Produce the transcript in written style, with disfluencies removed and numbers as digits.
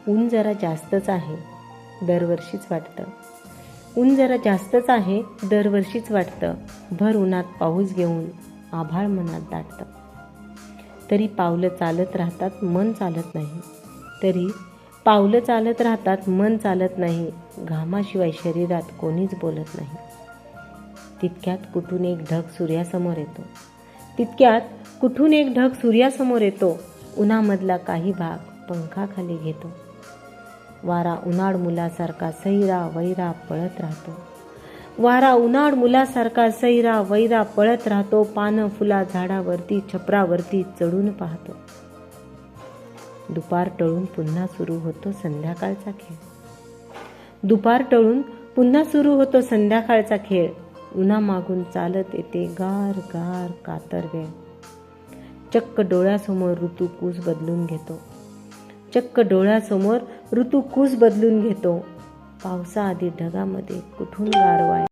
ऊन जरा जास्तच आहे, दरवर्षीच वाटतं. ऊन जरा जास्तच आहे, दरवर्षीच वाटतं. भर उन्हात पाऊस घेऊन आभाळ मनात दाटतं. तरी पावलं चालत राहतात, मन चालत नाही. तरी पावलं चालत राहतात, मन चालत नाही. घामाशिवाय शरीरात कोणीच बोलत नाही. तितक्यात कुठून एक ढग सूर्यासमोर येतो. तितक्यात कुठून एक ढग सूर्यासमोर येतो. उन्हामधला काही भाग पंखाखाली घेतो. वारा उन्हाळ मुलासारखा सैरा वैरा पळत राहतो. वारा उन्हाळ मुलासारखा सैरा वैरा पळत राहतो. पानं फुला झाडावरती छपरावरती चढून पाहतो. दुपार टळून पुन्हा सुरू होतो संध्याकाळचा खेळ. दुपार टळून पुन्हा सुरू होतो संध्याकाळचा खेळ. उन्हामागून चालत येते गार गार कातर वेळ. चक्क डोळ्यासमोर ऋतू कूस बदलून घेतो. चक्क डोळ्यासमोर ऋतू कूस बदलून घेतो. पावसाआधी ढगामध्ये कुठून गारवा